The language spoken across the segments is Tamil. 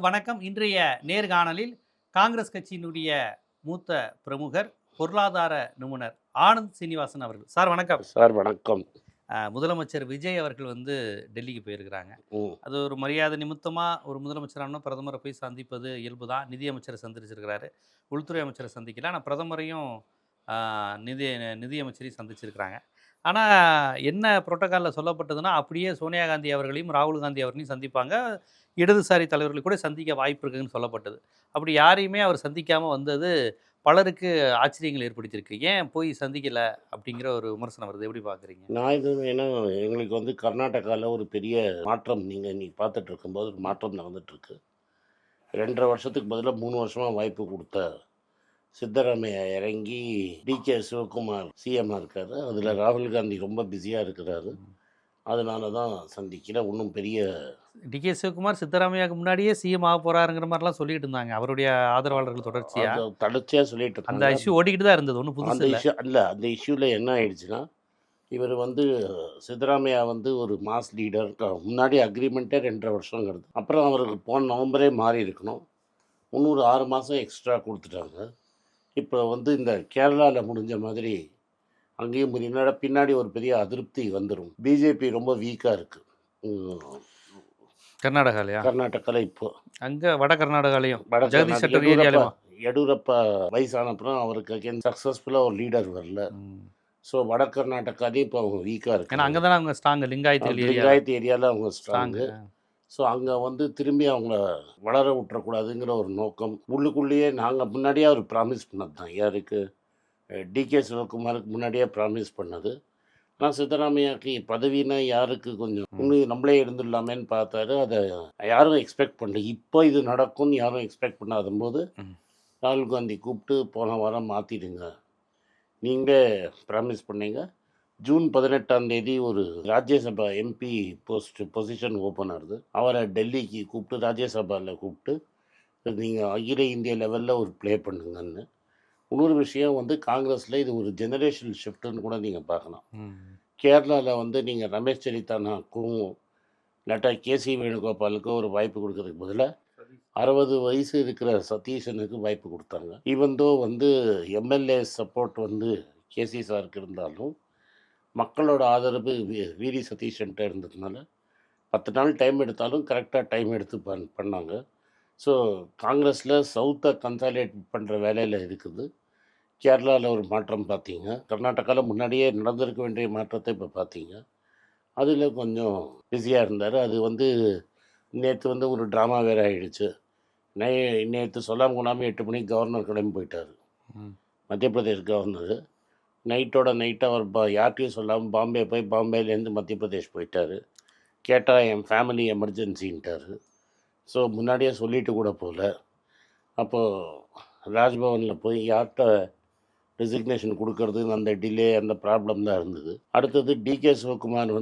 வணக்கம். இன்றைய நேர்காணலில் காங்கிரஸ் கட்சியினுடைய மூத்த பிரமுகர், பொருளாதார நிபுணர் ஆனந்த் சீனிவாசன் அவர்கள். சார் வணக்கம். சார் வணக்கம். முதலமைச்சர் விஜய் அவர்கள் டெல்லிக்கு போயிருக்கிறாங்க. ம். அது ஒரு மரியாதை நிமித்தமா ஒரு முதலமைச்சரான பிரதமரை போய் சந்திப்பது இயல்பு தான். நிதியமைச்சரை சந்திச்சிருக்கிறாரு. உள்துறை அமைச்சரை சந்திக்கல. ஆனா பிரதமரையும் அ நிதி நிதியமைச்சரையும் சந்திச்சிருக்கிறாங்க. ஆனா என்ன புரோட்டோகால்ல சொல்லப்பட்டதுன்னா, அப்படியே சோனியா காந்தி அவர்களையும், ராகுல் காந்தி அவர்களையும் சந்திப்பாங்க. இடதுசாரி தலைவர்களை கூட சந்திக்க வாய்ப்பு இருக்குன்னு சொல்லப்பட்டது. அப்படி யாரையுமே அவர் சந்திக்காம வந்தது பலருக்கு ஆச்சரியங்கள் ஏற்படுத்தியிருக்கு. ஏன் போய் சந்திக்கல? அப்படிங்கிற ஒரு விமர்சனம் வருது. எப்படி பார்க்குறீங்க? நான் இது ஏன்னா எங்களுக்கு கர்நாடகால ஒரு பெரிய மாற்றம் நீங்க இன்னைக்கு பார்த்துட்டு இருக்கும்போது ஒரு மாற்றம் நடந்துட்டுருக்கு. 2 1/2 வருஷத்துக்கு பதிலா 3 வருஷமா வாய்ப்பு குடுத்த சித்தராமையா இறங்கி டி.கே. சிவகுமார் சிஎம்மா இருக்காரு. அதில ராகுல் காந்தி ரொம்ப பிஸியா இருக்கிறாரு. அதனால தான் சந்திக்கல. ஒண்ணும் பெரிய டி.கே. சிவகுமார் சித்தராமையாவுக்கு முன்னாடியே சிஎம் ஆகப் போறாருங்கிற மாரிலாம் சொல்லிட்டு இருந்தாங்க. அவருடைய ஆதரவாளர்கள் தொடர்ச்சியா. அத தொடர்ச்சியா சொல்லிட்டு அந்த இருந்தாங்க. இஷ்யூ ஓடிக்கிட்டு தான் இருந்தது. ஒண்ணும் புதுசு அந்த இல்ல. அந்த இஷ்யூல என்ன ஆயிடுச்சுன்னா, இவரு சித்தராமையா ஒரு மாஸ் லீடர். முன்னாடி அக்ரீமெண்ட்டே 2 1/2 வருஷங்கிறது. அப்புறம் அவருக்கு போன நவம்பரே மாறி இருக்கணும். இன்னொரு 6 மாதம் எக்ஸ்ட்ரா கொடுத்துட்டாங்க. இப்போ இந்த கேரளால முடிஞ்ச மாதிரி அங்கேயும் பின்னாடி ஒரு பெரிய அதிருப்தி வந்துரும். பிஜேபி ரொம்ப வீக்கா இருக்கு. ம். கர்நாடகாலயா? கர்நாடகால இப்போ. அங்க வட கர்நாடகாலயும். வட ஜெகதீஷ் கர்நாடகா ஷெட்டர் ஏரியாலயுமா? எடியூரப்பா வயசான அப்புறம் அவருக்கு அகைன் சக்ஸஸ்ஃபுல்லா ஒரு லீடர் வரல. ம். ஸோ வட கர்நாடகாலயும் இப்போ அவங்க வீக்கா ஏன்னா இருக்காங்க. அங்க தானே அவங்க ஸ்ட்ராங் லிங்காயத் ஏரியா. லிங்காயத் ஏரியால அவங்க ஸ்ட்ராங். ஸ்ட்ராங்கு. ஸோ அங்கே திரும்பி அவங்கள வளர விட்டுறக்கூடாதுங்கிற ஒரு நோக்கம். உள்ளுக்குள்ளேயே நாங்கள் முன்னாடியே அவர் ப்ராமிஸ் பண்ணது தான். யாருக்கு? டி.கே. சிவகுமாருக்கு முன்னாடியே ப்ராமிஸ் பண்ணது. ஆனால் சித்தராமையாக்கு பதவினா யாருக்கு கொஞ்சம் இன்னும் நம்மளே இருந்துடலாமேன்னு பார்த்தாரு. அதை யாரும் எக்ஸ்பெக்ட் பண்ணல. இப்போ இது நடக்கும்னு யாரும் எக்ஸ்பெக்ட் பண்ணாத போது ராகுல் காந்தி கூப்பிட்டு போன வாரம் மாற்றிடுங்க. நீங்களே ப்ராமிஸ் பண்ணீங்க. ஜூன் 18ஆம் தேதி ஒரு ராஜ்யசபா எம்பி பொசிஷன் ஓப்பன் ஆகுது. அவரை டெல்லிக்கு கூப்பிட்டு ராஜ்யசபாவில் கூப்பிட்டு நீங்கள் அகில இந்திய லெவலில் ஒரு ப்ளே பண்ணுங்கன்னு. இன்னொரு விஷயம் காங்கிரஸில் இது ஒரு ஜெனரேஷன் ஷிஃப்ட்டுன்னு கூட நீங்கள் பார்க்கலாம். கேரளாவில் நீங்கள் ரமேஷ் செரித்தானாக்கும் இல்லாட்டா கேசி வேணுகோபாலுக்கும் ஒரு வாய்ப்பு கொடுக்கறதுக்கு பதிலாக 60 வயசு இருக்கிற சதீஷனுக்கு வாய்ப்பு கொடுத்தாங்க. ஈவன் தோ எம்எல்ஏ சப்போர்ட் கேசி சாருக்கு இருந்தாலும் மக்களோட ஆதரவு விடி சதீஷன்ட்ட இருந்ததுனால 10 நாள் டைம் எடுத்தாலும் கரெக்டாக டைம் எடுத்து பண்ணாங்க. ஸோ காங்கிரஸில் சவுத்தை கன்சாலிடேட் பண்ணுற வேலையில் இருக்குது. கேரளாவில் ஒரு மாற்றம் பார்த்தீங்க. கர்நாடகாவில் முன்னாடியே நடந்திருக்க வேண்டிய மாற்றத்தை இப்போ பார்த்தீங்க. அதில் கொஞ்சம் பிஸியாக இருந்தார். அது நேற்று ஒரு ட்ராமா வேறு ஆகிடுச்சு. நேற்று சொல்லாமல் கொள்ளாமல் 8 மணிக்கு கவர்னர் கிளம்பி போயிட்டார். மத்திய பிரதேஷ் கவர்னர் நைட்டோட நைட்டாக அவர் யார்கிட்டையும் சொல்லாமல் பாம்பே போய் பாம்பேலேருந்து மத்திய பிரதேஷ் போயிட்டார். கேட்டால் என் ஃபேமிலி எமர்ஜென்சின்ட்டார். ஸோ முன்னாடியே சொல்லிட்டு கூட போகல. அப்போது ராஜ்பவனில் போய் யார்கிட்ட ரெசிக்னேஷன் கொடுக்கறதுன்னு அந்த டிலே அந்த ப்ராப்ளம் தான் இருந்தது. அடுத்தது டி.கே. சிவகுமார்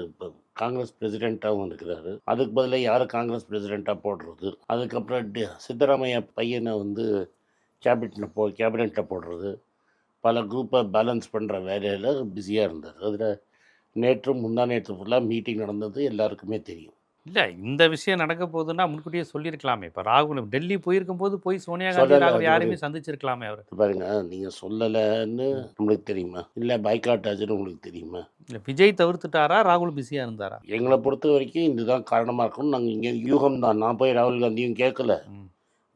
இப்போ காங்கிரஸ் பிரசிடெண்ட்டாகவும் இருக்கிறாரு. அதுக்கு பதிலாக யாரை காங்கிரஸ் பிரசிடெண்ட்டாக போடுறது. அதுக்கப்புறம் சித்தராமையா பையனை கேபினெட்டில் போடுறது. பல குரூப்பை பேலன்ஸ் பண்ணுற வேலையில் பிஸியாக இருந்தார். அதில் நேற்றும் முந்தா நேற்று ஃபுல்லாக மீட்டிங் நடந்தது எல்லாருக்குமே தெரியும். இல்ல இந்த விஷயம் நடக்க போகுதுன்னா முன்கூட்டியே சொல்லியிருக்கலாமே. இப்போ ராகுல் டெல்லி போயிருக்கும்போது போய் சோனியா காந்தி, ராகுல் யாரையுமே சந்திச்சிருக்கலாமே அவர். பாருங்க, நீங்கள் சொல்லலைன்னு உங்களுக்கு தெரியுமா? இல்லை பைக்காட் ஆச்சுன்னு உங்களுக்கு தெரியுமா? இல்லை விஜய் தவிர்த்துட்டாரா, ராகுல் பிஸியாக இருந்தாரா? எங்களை பொறுத்த வரைக்கும் இதுதான் காரணமாக இருக்கும்னு நாங்கள் இங்கே யூகம் தான். நான் போய் ராகுல் காந்தியும் கேட்கல,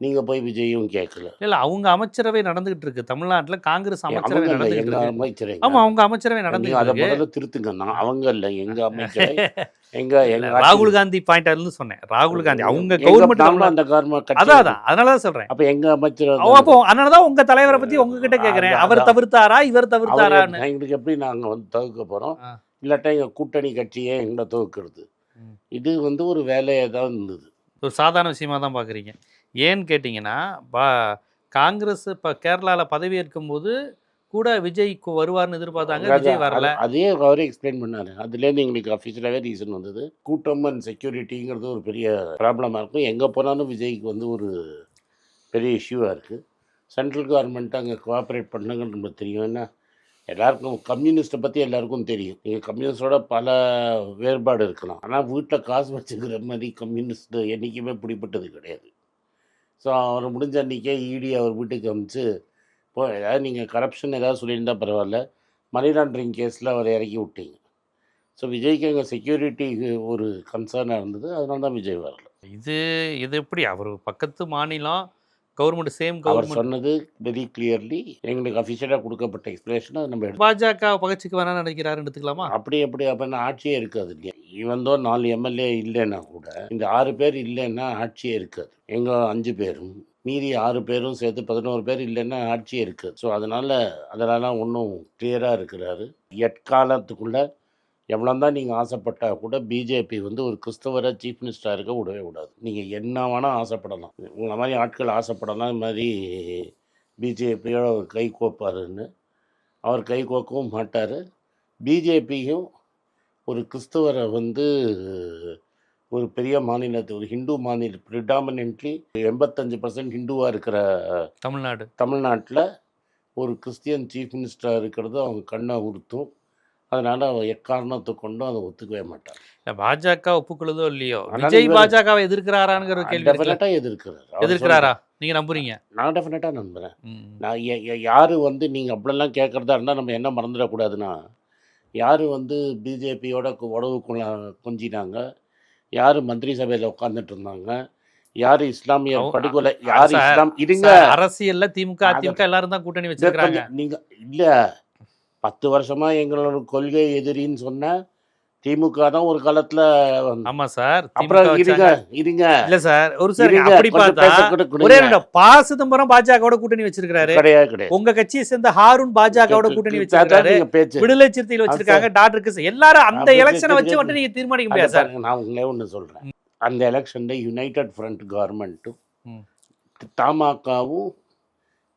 நீங்கள் போய் விஜயும் கேட்கல. இல்லை அவங்க அமைச்சரவை நடந்துகிட்டு இருக்கு தமிழ்நாட்டில். காங்கிரஸ் அமைச்சரவை நடந்துகிட்டு எங்கள் அமைச்சரை. ஆமாம் அவங்க அமைச்சரவை நடந்துகிட்டு அதை இருக்கு. முதல்ல திருத்துங்க. நான் அவங்க இல்லை எங்கள் அமைச்சரை. ராகுல் காந்தி பாயிண்ட் இருந்து சொன்னேன். ராகுல் காந்தி அவங்க கவர்மெண்ட் அந்த கவர்மெண்ட் அதான் அதனாலதான் சொல்றேன். அப்ப எங்க அமைச்சர் அப்போ அதனாலதான் உங்க தலைவரை பத்தி உங்ககிட்ட கேக்குறேன். அவர் தவிர்த்தாரா இவர் தவிர்த்தாரான்னு. எங்களுக்கு எப்படி நாங்க தவிர்க்க போறோம்? இல்லாட்டா எங்க கூட்டணி கட்சியே எங்களை தவிர்க்கிறது. இது ஒரு வேலையை தான் இருந்தது. ஒரு சாதாரண விஷயமா தான் பாக்குறீங்க. ஏன்னு கேட்டீங்கன்னா காங்கிரஸ் இப்ப கேரளால பதவி ஏற்கும் போது கூட விஜய் வருவார்னு எதிர்பார்த்தாங்க. விஜய் வரல. அதே அவரே எக்ஸ்பிளைன் பண்ணாரு. அதுலேருந்து எங்களுக்கு அஃபிஷியலாகவே ரீசன் வந்தது. கூட்டம் அண்ட் செக்யூரிட்டிங்கிறது ஒரு பெரிய ப்ராப்ளமாக இருக்கும். எங்கே போனாலும் விஜய்க்கு ஒரு பெரிய இஷ்யூவாக இருக்குது. சென்ட்ரல் கவர்மெண்ட் அங்கே கோஆப்ரேட் பண்ணுங்கிறது நமக்கு தெரியும். ஏன்னா எல்லாருக்கும் கம்யூனிஸ்ட்டை பற்றி எல்லாருக்கும் தெரியும். நீங்கள் கம்யூனிஸ்டோட பல வேறுபாடு இருக்கலாம். ஆனால் வீட்டில் காசு வச்சுக்கிற மாதிரி கம்யூனிஸ்ட் என்றைக்குமே பிடிப்பட்டது கிடையாது. ஸோ அவர் முடிஞ்ச அன்றைக்கே இடி அவர் வீட்டுக்கு அனுப்பிச்சு இப்போ ஏதாவது நீங்கள் கரப்ஷன் ஏதாவது சொல்லியிருந்தா பரவாயில்ல, மணி லாண்ட்ரிங் கேஸில் அவரை இறக்கி விட்டீங்க. ஸோ விஜய்க்கு அங்கே செக்யூரிட்டிக்கு ஒரு கன்சர்னாக இருந்தது. அதனால தான் விஜய் வரல. இது இது எப்படி அவர் பக்கத்து மாநிலம் கவர்மெண்ட் சேம் அவர் கவர்மெண்ட் சொன்னது வெரி கிளியர்லி எங்களுக்கு அஃபிஷியலாக கொடுக்கப்பட்ட எக்ஸ்பிளேஷனை அதை நம்ம எடுத்து பாஜக பகச்சுக்கு வேணாம்னு நினைக்கிறாருன்னு எடுத்துக்கலாமா? அப்படி அப்படின்னா ஆட்சியே இருக்காது இல்லையா? இவந்தோ 4 எம்எல்ஏ இல்லைன்னா கூட இந்த 6 பேர் இல்லைன்னா ஆட்சியே இருக்காது. எங்கள் 5 பேரும் மீதி 6 பேரும் சேர்த்து 11 பேர் இல்லைன்னா ஆட்சியே இருக்காது. ஸோ அதனால் அதெல்லாம் ஒன்றும் கிளியராக இருக்கிறாரு. எட்காலத்துக்குள்ளே எவ்வளோ தான் நீங்கள் ஆசைப்பட்டால் கூட பிஜேபி வந்து ஒரு கிறிஸ்தவரை சீஃப் மினிஸ்டராக இருக்க விடவே விடாது. நீங்கள் என்ன வேணால் ஆசைப்படலாம், உங்களை மாதிரி ஆட்கள் ஆசைப்படலாம். இது மாதிரி பிஜேபியோட அவர் கை கோப்பாருன்னு. அவர் கை கோக்கவும் மாட்டார். பிஜேபியும் ஒரு கிறிஸ்தவரை வந்து ஒரு பெரிய மாநிலத்தை ஒரு ஹிந்து மாநிலம் ப்ரிடாமினென்ட்லி 85% ஹிந்துவாக இருக்கிற தமிழ்நாட்டில் ஒரு கிறிஸ்டியன் சீஃப் மினிஸ்டராக இருக்கிறது அவங்க கண்ணை உறுத்தும். அதனால் அவர் எக்காரணத்தை கொண்டும் அதை ஒத்துக்கவே மாட்டார். பாஜக ஒப்புக்கொள்ளுதோ இல்லையோ, விஜய் பாஜகவை எதிர்க்கிறாராங்கிற கேள்வி டெஃபினட்டாக எதிர்க்கிறாரா நீங்க நம்புறீங்க? நான் டெஃபினட்டாக நம்புகிறேன். நான் யார் வந்து நீங்கள் அப்படிலாம் கேட்குறதா இருந்தால் நம்ம என்ன மறந்துடக்கூடாதுன்னா, யார் வந்து பிஜேபியோட உறவு கொஞ்சினாங்க, யார் மந்திரி சபையில் உட்காந்துட்டு இருந்தாங்க, யார் இஸ்லாமிய படுகொலை, யார் இஸ்லாம் இருங்க அரசியல்ல திமுக அதிமுக எல்லாரும் தான் கூட்டணி வச்சிருக்காங்க. நீங்கள் இல்லை 10 வருஷமாக எங்களோட கொள்கை எதிரின்னு சொன்ன திமுக தான் ஒரு காலத்துல. ஆமா சார். அப்புறம் இருங்க இல்ல சார், ஒரு சார் அப்படி பார்த்தா ஒரே ப. சிதம்பரம் பாஜகவோட கூட்டணி வச்சிருக்காரு. கிடையாது. உங்க கட்சியை சேர்ந்த ஹாரூன் பாஜகவோட கூட்டணி வச்சிருக்காரு. விடுதலை சிறுத்தைகள் வச்சிருக்காங்க. டாக்டர் எல்லாரும் அந்த எலெக்ஷனை வச்சு மட்டும் நீங்க தீர்மானிக்க முடியாது சார். நான் உங்களே ஒன்று சொல்றேன். அந்த எலெக்ஷன்ல யுனைடெட் ஃப்ரண்ட் கவர்மெண்ட்டும் தமாகவும்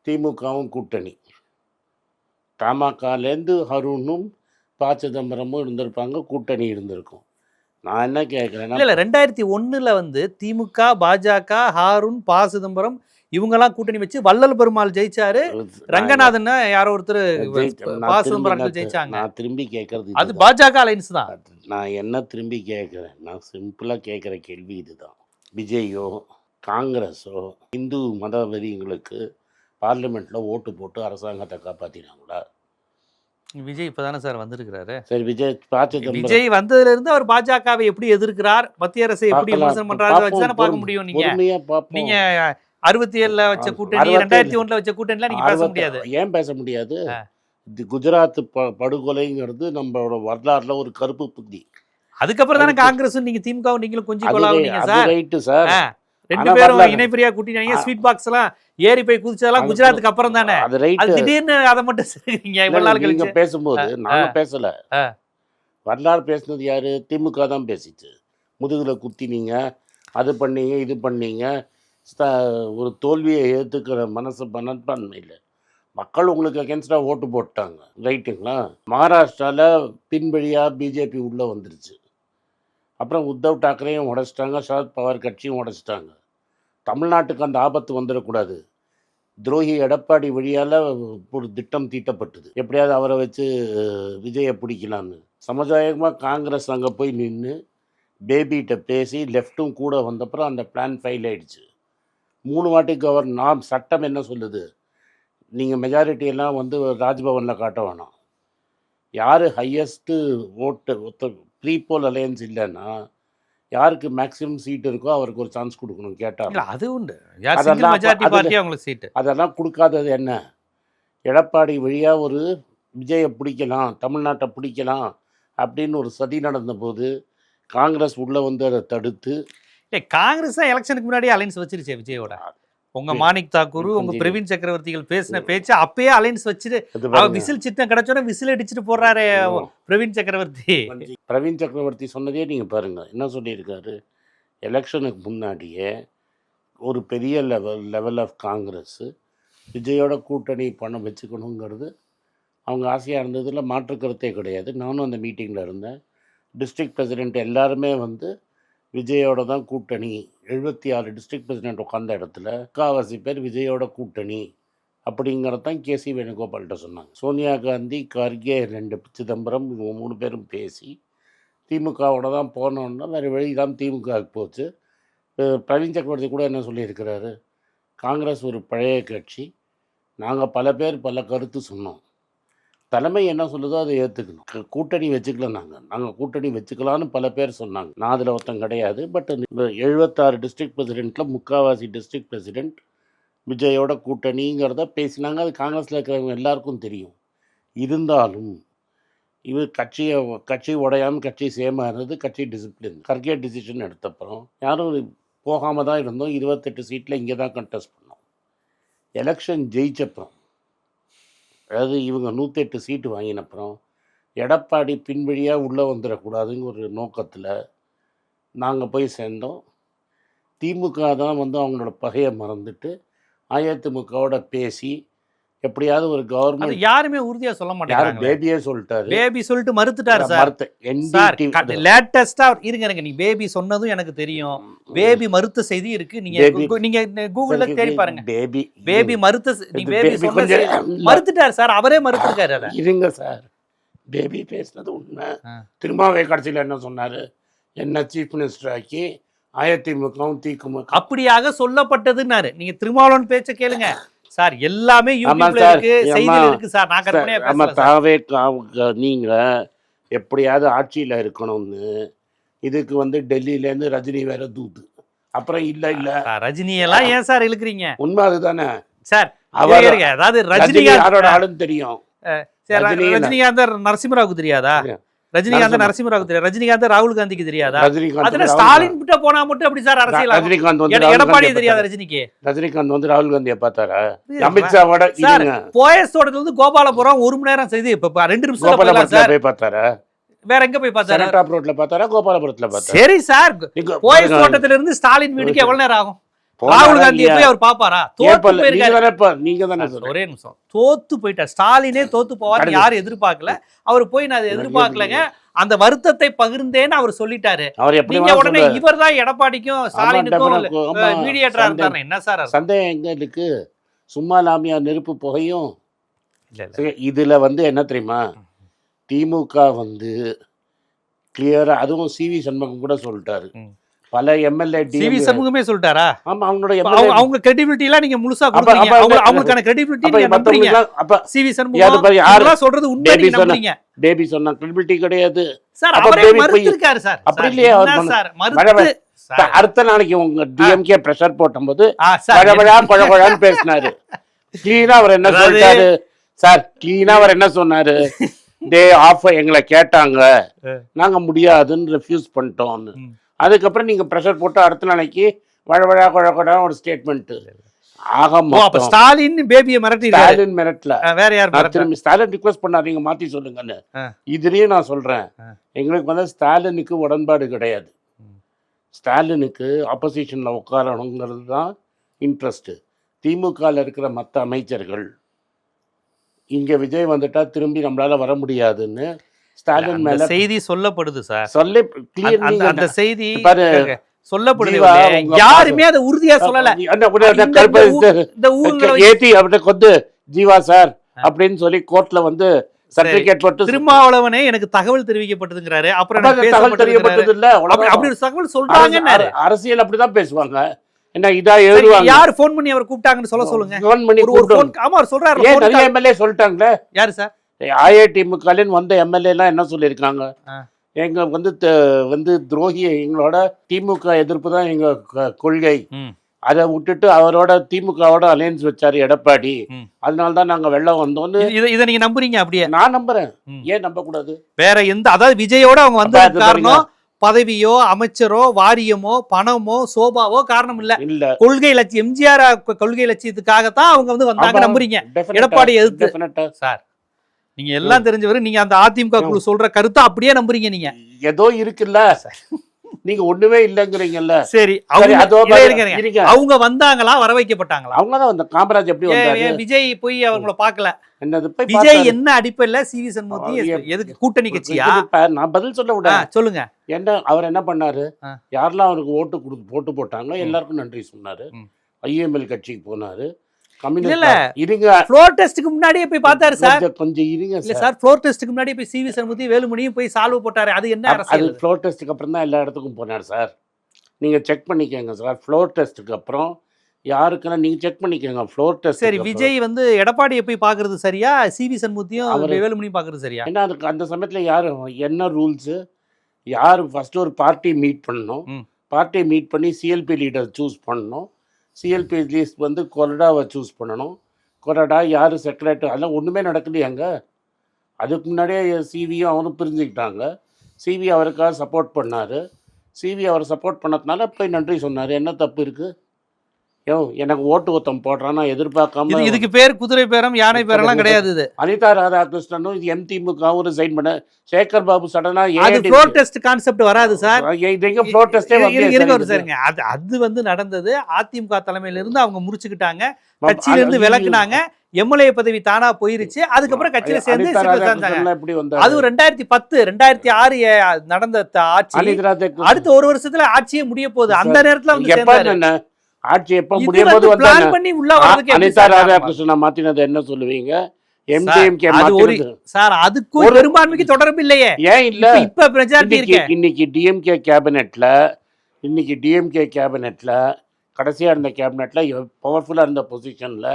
திமுகவும் கூட்டணி. தமாகலேருந்து ஹரூனும் ப. சிதம்பரமும் இருந்திருப்பாங்க, கூட்டணி இருந்திருக்கும். நான் என்ன கேட்குறேன்னா, இல்லை 2001 வந்து திமுக பாஜக ஹாரூன் ப. சிதம்பரம் இவங்கெல்லாம் கூட்டணி வச்சு வள்ளல் பெருமாள் ஜெயிச்சாரு, ரங்கநாதன் யாரோ ஒருத்தர் ப. சிதம்பரம் ஜெயிச்சாங்க. நான் திரும்பி கேட்கறது அது பாஜக அலைன்ஸ் தான். நான் என்ன திரும்பி கேட்குறேன், நான் சிம்பிளாக கேட்குற கேள்வி இதுதான். விஜயோ காங்கிரஸோ இந்து மதவெறிங்களுக்கு பார்லிமெண்ட்டில் ஓட்டு போட்டு அரசாங்கத்தை காப்பாற்றினாங்களா? விஜய் இப்பதானே சார் வந்திருக்கிறாரு. சரி, விஜய் வந்ததுல இருந்து அவர் பாஜகவை எப்படி எதிர்க்கிறார், மத்திய அரசை எப்படி விமர்சனம் பண்றாரு வச்சுதானே பார்க்க முடியும். நீங்க 67 வச்ச கூட்டணி 2001 வச்ச கூட்டணில நீங்க பேச முடியாது. ஏன் பேச முடியாது? குஜராத் படுகொலைங்கிறது நம்மளோட வரலாறுல ஒரு கருப்பு புத்தி. அதுக்கப்புறம் தானே காங்கிரஸும் நீங்க திமுகவும் நீங்களும் கொஞ்சம் கொள்ளாதீங்க சார். Right sir. 2 பேரும் இணைப்பிரியா கூட்டினாங்க. ஸ்வீட் பாக்ஸ் எல்லாம் ஏறி போய் குதிச்சதெல்லாம் குஜராத்துக்கு அப்புறம் தானே. அது திடீர்னு அதை மட்டும் சொல்றீங்க. இவ்வளவு நாள் கழிச்சு பேசும்போது நாங்க பேசல. வரலாறு பேசுனது யாரு? திமுக தான் பேசிச்சு. முதுகுல குத்தினீங்க, அது பண்ணீங்க, இது பண்ணீங்க. ஒரு தோல்வியை ஏற்றுக்கிற மனப்பான்மை இல்லை. மக்கள் உங்களுக்கு அகேன்ஸ்டாக ஓட்டு போட்டாங்க, ரைட்டுங்களா? மகாராஷ்டிராவில் பின்வழியாக பிஜேபி உள்ளே வந்துருச்சு. அப்புறம் உத்தவ் தாக்கரேயும் உடைச்சிட்டாங்க, சரத் பவார் கட்சியும் உடைச்சிட்டாங்க. தமிழ்நாட்டுக்கு அந்த ஆபத்து வந்துடக்கூடாது. துரோகி எடப்பாடி வழியால் ஒரு திட்டம் தீட்டப்பட்டது, எப்படியாவது அவரை வச்சு விஜயை பிடிக்கலான்னு. சமுதாயமாக காங்கிரஸ் அங்கே போய் நின்று பேபிகிட்ட பேசி லெஃப்ட்டும் கூட வந்தப்புறம் அந்த பிளான் ஃபெயில் ஆயிடுச்சு. 3 வாட்டி நாம் சட்டம் என்ன சொல்லுது? நீங்கள் மெஜாரிட்டியெல்லாம் வந்து ராஜ்பவனில் காட்ட வேணாம். யார் ஹையஸ்ட்டு ஓட்டு ப்ரீ போல் அலையன்ஸ் இல்லைன்னா யாருக்கு மேக்ஸிமம் சீட் இருக்கோ அவருக்கு ஒரு சான்ஸ் கொடுக்கணும் கேட்டால். அது உண்டு. அதெல்லாம் கொடுக்காதது என்ன? எடப்பாடி வழியாக ஒரு விஜயை பிடிக்கலாம், தமிழ்நாட்டை பிடிக்கலாம் அப்படின்னு ஒரு சதி நடந்தபோது காங்கிரஸ் உள்ளே வந்து அதை தடுத்து. காங்கிரஸ் தான் எலெக்ஷனுக்கு முன்னாடி அலைன்ஸ் வச்சிருச்சே விஜயோட. உங்க மாணிக் தாக்கூர், உங்க பிரவீன் சக்கரவர்த்திகள் பேசின பேச்சு அப்பயே அலைன்ஸ் வச்சுட்டு விசில் சின்னம் கிடைச்சோட விசில் அடிச்சுட்டு போடுறாரு பிரவீன் சக்கரவர்த்தி. பிரவீன் சக்கரவர்த்தி சொன்னதே நீங்கள் பாருங்கள், என்ன சொல்லியிருக்காரு? எலெக்ஷனுக்கு முன்னாடியே ஒரு பெரிய லெவல் ஆஃப் காங்கிரஸ் விஜயோட கூட்டணி பணம் வச்சுக்கணுங்கிறது அவங்க ஆசையாக இருந்ததில் மாற்று கருத்தே கிடையாது. நானும் அந்த மீட்டிங்கில் இருந்தேன். டிஸ்ட்ரிக்ட் பிரசிடெண்ட் எல்லாருமே வந்து விஜயோட தான் கூட்டணி. 76 டிஸ்ட்ரிக்ட் பிரசிடெண்ட் உட்காந்த இடத்துல 3/4 பேர் விஜயோட கூட்டணி அப்படிங்கிறது தான் கேசி வேணுகோபால்கிட்ட சொன்னாங்க. சோனியா காந்தி, கார்கே, 2 சிதம்பரம் இவங்க 3 பேரும் பேசி திமுகவோட தான் போனோன்னா வேறு வழி தான் திமுகவுக்கு போச்சு. பிரவீன் சக்கரவர்த்தி கூட என்ன சொல்லியிருக்கிறாரு, காங்கிரஸ் ஒரு பழைய கட்சி, நாங்கள் பல பேர் பல கருத்து சொன்னோம், தலைமை என்ன சொல்லுதோ அதை ஏற்றுக்கணும், கூட்டணி வச்சுக்கலாம், நாங்கள் கூட்டணி வச்சுக்கலான்னு பல பேர் சொன்னாங்க. நான் அதில் ஒருத்தன் கிடையாது. பட் 76 டிஸ்ட்ரிக்ட் பிரசிடெண்ட்டில் முக்கால்வாசி டிஸ்ட்ரிக்ட் பிரசிடெண்ட் விஜயோட கூட்டணிங்கிறத பேசினாங்க. அது காங்கிரஸில் இருக்கிறவங்க எல்லாருக்கும் தெரியும். இருந்தாலும் இவர் கட்சி உடையாமல் கட்சி சேமாகிறது கட்சி டிசிப்ளின். கர்கே டிசிஷன் எடுத்தப்புறம் யாரும் போகாமல் தான் இருந்தோம். 28 சீட்டில் இங்கே தான் கண்டெஸ்ட் பண்ணோம். எலெக்ஷன் ஜெயிச்சப்புறம், அதாவது இவங்க 108 சீட்டு வாங்கினப்புறம் எடப்பாடி பின்வழியாக உள்ளே வந்துடக்கூடாதுங்கிற ஒரு நோக்கத்தில் நாங்கள் போய் சேர்ந்தோம். திமுக தான் அவங்களோட பகையை மறந்துட்டு அதிமுகவோட பேசி எப்படியாவது ஒரு கவர்மெண்ட் யாருமே உறுதியா சொல்ல மாட்டாங்க. பேபியே சொல்லிட்டாரு. பேபி சொல்லிட்டு மறுத்துட்டாரு சார். லேட்டஸ்டா இருங்க நீங்க பேபி சொன்னதும் எனக்கு தெரியும். பேபி மறுத்த செய்தி இருக்கு. நீங்க கூகுள்ல தேடி பாருங்க. பேபி மறுத்த பேபி சொன்ன மறுத்துட்டாரு சார். அவரே மறுத்துட்டாரு. அத இருங்க சார், பேபி பேசினது உண்மை. திருமாவே கடைசியில் என்ன சொன்னாரு, என்ன சீஃப் மினிஸ்டர் ஆக்கி அதிமுகவும் திமுக அப்படியாக சொல்லப்பட்டதுன்னாரு. நீங்க திருமாவளவன் பேச்ச கேளுங்க சார். எல்லாமே யூடியூப்ல இருக்கு, செய்தியில இருக்கு சார். நான் கற்பனையா பேசல. நீங்க எப்படியாவது ஆட்சியில இருக்கணும்னு இதுக்கு டெல்லியில இருந்து ரஜினி வேற தூது. அப்புறம் இல்ல ரஜினி எல்லாம் ஏன் சார் இழுக்கிறீங்க? உண்மை அதுதானே சார். அதாவது ரஜினிகாந்தோட ஆளுன்னு தெரியும். ரஜினிகாந்த் நரசிம்மராவுக்கு தெரியாதா? ரஜினிகாந்த் நரசிம்மராவுக்கு தெரியாது. ரஜினிகாந்த் ராகுல் காந்திக்கு தெரியாதா? அதுல ஸ்டாலின் கிட்ட போனா மட்டும் அப்படி சார் அரசியல். ரஜினிகாந்த் எடப்பாடி தெரியாத ரஜினிக்கு. ரஜினிகாந்த் ராகுல் காந்தியை பார்த்தாரா? அமித்ஷாவோட போயஸோட கோபாலபுரம் 1 மணி நேரம் செய்து 2 நிமிஷம் போய் பார்த்தாரா? வேற எங்க போய் பார்த்தாரா? டாப் ரோட்ல பார்த்தாரா, கோபாலபுரத்துல பார்த்தாரா? சரி சார், போயஸ் தோட்டத்துல இருந்து ஸ்டாலின் வீட்டுக்கு எவ்வளவு நேரம் ஆகும்? ராகுல் காந்தியை போய் அவர் பாப்பாரா? நீங்க தானே ஒரே நிமிஷம் தோத்து போயிட்டார். ஸ்டாலினே தோத்து போவார், யாரும் எதிர்பார்க்கல. அவர் போய் நான் எதிர்பார்க்கலங்க, அந்த வருத்தத்தை பகிர்ந்தேன்னு அவர் சொல்லிட்டாரு. நீங்க உடனே இவர் தான் எடப்பாடிக்கும் ஸ்டாலினுக்கும் மீடியேட்டரா இருந்தாரு. என்ன சார் சந்தேகம் எங்க இருக்கு? சும்மா லாமியா நெருப்பு புகையும். இதுல என்ன தெரியுமா, திமுக கிளியரா, அதுவும் சிவி சண்முகம் கூட சொல்லிட்டாரு, பல எம்எல்ஏ சிவி சண்முகமே சொல்லிட்டாரா? ஆமா, அவங்களோட அவங்க கிரெடிபிலிட்டி எல்லாம் நீங்க முழுசா கொடுத்தீங்க. அவங்களுக்கான கிரெடிபிலிட்டி நீங்க நம்புறீங்க. அப்ப சிவி சண்முகம் யாரெல்லாம் சொல்றது உண்மை நீங்க நம்புறீங்க. பேபி சொன்னா கிரெடிபிலிட்டி கிடையாது சார். அவரே மறுத்திருக்காரு சார். அப்படி இல்லையா சார்? மறுத்து அடுத்த நாளைக்கு உங்க டிஎம்கே பிரஷர் போடும்போது பழபழா பழபழான்னு பேசினாரு. கிளீனா அவர் என்ன சொல்லிட்டாரு சார்? கிளீனா அவர் என்ன சொன்னாரு? டே ஆஃப் எங்களை கேட்டாங்க, நாங்க முடியாதுன்னு ரெஃப்யூஸ் பண்ணிட்டோம்னு. அதுக்கப்புறம் நீங்க பிரஷர் போட்டு அடுத்த நாளைக்கு வழவழா குழக்கொடா ஒரு ஸ்டேட்மெண்ட். ஆக ஸ்டாலின் பேபியை மிரட்டி, ஸ்டாலின் மிரட்டல, வேற யார் திரும்பி ஸ்டாலின் ரிக்வெஸ்ட் பண்ணாதீங்க மாத்தி சொல்லுங்கன்னு. இதுலயும் நான் சொல்றேன், எங்களுக்கு ஸ்டாலினுக்கு உடன்பாடு கிடையாது. ஸ்டாலினுக்கு ஆப்போசிஷன்ல உட்காரணுங்கிறது தான் இன்ட்ரெஸ்ட். திமுகவில் இருக்கிற மற்ற அமைச்சர்கள் இங்க விஜய் வந்துட்டா திரும்பி நம்மளால வர முடியாதுன்னு ஸ்டாலின் மேல செய்தி சொல்லப்படுது சார். சொல்லி அந்த செய்தி சொல்லப்படுது. யாருமே அதை உறுதியா சொல்லல. ஏத்தி அப்படி கொண்டு ஜீவா சார் அப்படின்னு சொல்லி கோர்ட்ல சர்டிபிகேட் போட்டு திருமாவளவனே எனக்கு தகவல் தெரிவிக்கப்பட்டதுங்கிறாரு. அப்புறம் தகவல் தெரியப்பட்டது இல்ல, அப்படி ஒரு தகவல் சொல்றாங்க. அரசியல் அப்படிதான் பேசுவாங்க. என்ன இதா எழுதுவாங்க? யார் ஃபோன் பண்ணி அவர் கூப்பிட்டாங்கன்னு சொல்லுங்க. ஃபோன் பண்ணி ஆமா அவர் சொல்றாரு. நிறைய எம்எல்ஏ சொல்லிட்டாங்களே. யாரு சார்? அதிமுகலின் எம்எல்ஏ எல்லாம் என்ன சொல்லியிருக்காங்க? எங்க துரோகி, எங்களோட திமுக எதிர்ப்பு தான் எங்க கொள்கை, அதை விட்டுட்டு அவரோட திமுகவோட அலையன்ஸ் வச்சாரு எடப்பாடி, அதனாலதான் நாங்க வெள்ளம் வந்தோம்னு. இதை நீங்க நம்புறீங்க? அப்படியே நான் நம்புறேன். ஏன் நம்ப கூடாது? வேற எந்த, அதாவது விஜயோட அவங்க வந்த காரணம் பதவியோ அமைச்சரோ வாரியமோ பணமோ சோபாவோ காரணம் இல்ல. கொள்கை லட்சியம், எம்ஜிஆர் கொள்கை லட்சியத்துக்காகத்தான் அவங்க வந்தாங்க. நம்புறீங்க எடப்பாடி எதிர்த்து? சார் நீங்க எல்லாம் தெரிஞ்சவரு, நீங்க அந்த அதிமுக குழு சொல்ற கருத்தை அப்படியே நம்புறீங்க. நீங்க ஏதோ இருக்குல்ல, நீங்க ஒண்ணுமே இல்லங்கிறீங்கல்ல. சரி, அவங்க வந்தாங்களா, வர வைக்கப்பட்டாங்களா? அவங்கதான் வந்த. காமராஜ் எப்படி வந்தாரு? விஜய் போய் அவங்கள பாக்கல. விஜய் என்ன அடிப்படையில சிவி சண்முகத்தை எதுக்கு கூட்டணி கட்சியா? நான் பதில் சொல்ல விட சொல்லுங்க. என்ன அவர் என்ன பண்ணாரு? யாரெல்லாம் அவருக்கு ஓட்டு போட்டாங்களோ எல்லாருக்கும் நன்றி சொன்னாரு. ஐஎம்எல் கட்சிக்கு போனாரு. கம்யூனிஸ்ட் இருங்க, ஃப்ளோர் டெஸ்ட்டுக்கு முன்னாடியே போய் பார்த்தாரு சார். கொஞ்சம் இருங்க இல்ல சார். சார், ஃப்ளோர் டெஸ்ட்டுக்கு முன்னாடியே போய் சிவி சண்முகத்தையும் வேலுமணியும் போய் சால்வ் போட்டாரு. அது என்ன அது அரசியல்? ஃப்ளோர் டெஸ்ட்டுக்கு அப்புறம் தான் எல்லா இடத்துக்கும் போனார் சார். நீங்கள் செக் பண்ணிக்கோங்க சார். ஃப்ளோர் டெஸ்ட்டுக்கு அப்புறம் யாருக்குன்னா நீங்கள் செக் பண்ணிக்கோங்க. ஃப்ளோர் டெஸ்ட் சரி, விஜய் வந்து எடப்பாடியை போய் பார்க்கறது சரியா, சிவி சண்முகத்தையும் வேலுமணியும் பார்க்கறது சரியா? ஏன்னா அதுக்கு அந்த சமயத்தில் யார் என்ன ரூல்ஸு, யார் ஃபஸ்ட்டு ஒரு பார்ட்டி மீட் பண்ணணும், பார்ட்டியை மீட் பண்ணி சிஎல்பி லீடர் சூஸ் பண்ணணும், சிஎல்பி லிஸ்ட் வந்து கொறடாவை சூஸ் பண்ணணும், கொறடா யார் செக்ரட்டரி, அதெல்லாம் ஒன்றுமே நடக்கலையாங்க. அதுக்கு முன்னாடியே சிவியும் அவரும் பிரிஞ்சுக்கிட்டாங்க. சிவி அவருக்காக சப்போர்ட் பண்ணார். சிவி அவர் சப்போர்ட் பண்ணதுனால போய் நன்றி சொன்னார். என்ன தப்பு இருக்குது? எனக்கு ஓட்டு ஒருத்தம் போடுறான், நான் எதிர்பார்க்காம. இதுக்கு பேர் குதிரை பேரம், யானை பேரெல்லாம் கிடையாது. இது அனிதா ராதாகிருஷ்ணனும் இது எம்திமுகவும் ரிசைன் பண்ண, சேகர் பாபு சடனா ஃப்ளோர் டெஸ்ட் கான்செப்ட் வராது சார். இதுங்க ஃப்ளோர் டெஸ்டே சாருங்க. அது வந்து நடந்தது. அதிமுக தலைமையில இருந்து அவங்க முடிச்சுக்கிட்டாங்க, கட்சியில இருந்து விலக்குனாங்க, எம்எல்ஏ பதவி தானா போயிருச்சு. அதுக்கப்புறம் கட்சியில சேர்ந்து அது 2010 2006 நடந்த ஆட்சி. அடுத்த ஒரு வருஷத்துல ஆட்சியே முடிய போகுது. அந்த நேரத்துல வந்து ஆட்சி எப்போ முடியும் போது பிளான் பண்ணி உள்ள வரதுக்கு அனிதா ராதாகிருஷ்ணன் மாத்தினது என்ன சொல்லுவீங்க? எம்டிஎம்கே சார், அதுக்கு ஒரு பெரும்பான்மைக்கு தொடர்பு இல்லையே. ஏன் இல்ல? இப்ப மெஜாரிட்டி இருக்கு. இன்னைக்கு டிஎம்கே கேபினெட்ல கடைசியா இருந்த கேபினெட்ல பவர்ஃபுல்லா இருந்த பொசிஷன்ல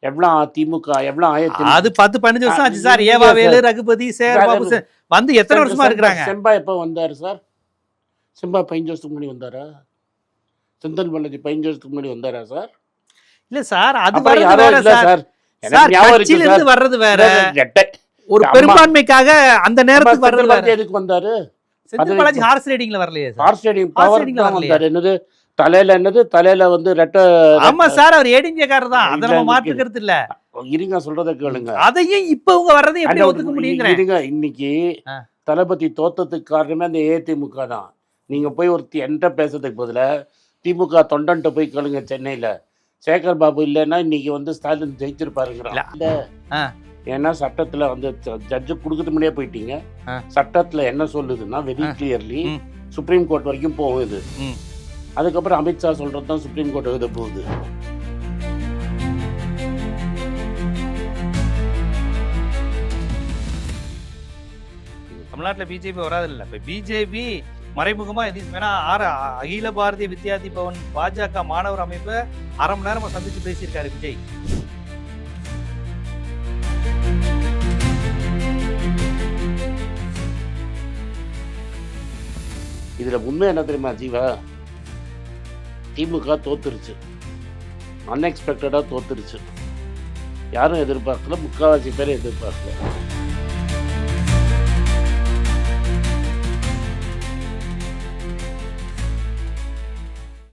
எவ்வளவு திமுக எவ்வளவு அது 10-15 வருஷம் ஆச்சு சார். ஏவாவேலு, ரகுபதி, சேகர்பாபு வந்து எத்தனை வருஷமா இருக்கிறாங்க? செம்பா எப்போ வந்தாரு சார்? செம்பா 15 வருஷத்துக்கு முன்னாடி வந்தாரா? செந்தில் பாலாஜி 15 வருஷத்துக்கு முன்னாடி வந்தாரா சார்? இல்ல சார், அது வேற சார். கட்சியில இருந்து வர்றது வேற, ஒரு பெரும்பான்மைக்காக அந்த நேரத்துக்கு வர்றது வேற. எதுக்கு வந்தாரு? செந்தில் பாலாஜி ஹார்ஸ் ரைடிங்ல வரலையே சார். ஹார்ஸ் ரைடிங் பவர்ல வந்தாரு. தலையில வந்து ரெட்ட. ஆமா சார், அவர் ஏடிஎம்கேக்காரர் தான், அத நம்ம மாற்றுக்கிறது இல்ல. இருங்க, சொல்றத கேளுங்க. அதையும் இப்ப இவங்க வர்றதை எப்படி ஒத்துக்க முடியுங்க? இருங்க, இன்னைக்கு தளபதி தோத்ததுக்கு காரணமே அந்த ஏதிமுக தான். நீங்க போய் ஒரு என்கிட்ட பேசுறதுக்கு பதிலா திமுக தொண்டன்ட்ட போய் கேளுங்க. சென்னையில சேகர் பாபு இல்லைன்னா இன்னைக்கு வந்து ஸ்டாலின் ஜெயிச்சிருப்பாருங்கிறாங்க. ஏன்னா சட்டத்துல வந்து ஜட்ஜு கொடுக்கறது முன்னாடியே போயிட்டீங்க. சட்டத்துல என்ன சொல்லுதுன்னா வெரி கிளியர்லி சுப்ரீம் கோர்ட் வரைக்கும் போகுது. அதுக்கப்புறம் அமித்ஷா சொல்றது தான் சுப்ரீம் கோர்ட் எழுத போகுது. தமிழ்நாட்டில் பிஜேபி வராது இல்லை. இப்போ பிஜேபி மறைமுகமா வேணா அகில பாரதிய வித்யார்த்தி பவன் பாஜக மாணவர் அமைப்பு அரை மணி நேரம் சந்திச்சு பேசியிருக்காரு விஜய். இதுல உண்மை என்ன தெரியுமா ஜீவா? திமுக தோத்துருச்சு, அன்எக்ஸ்பெக்டடா தோத்துருச்சு. யாரும் எதிர்பார்க்கல, முக்கால்வாசி பேர் எதிர்பார்க்கல.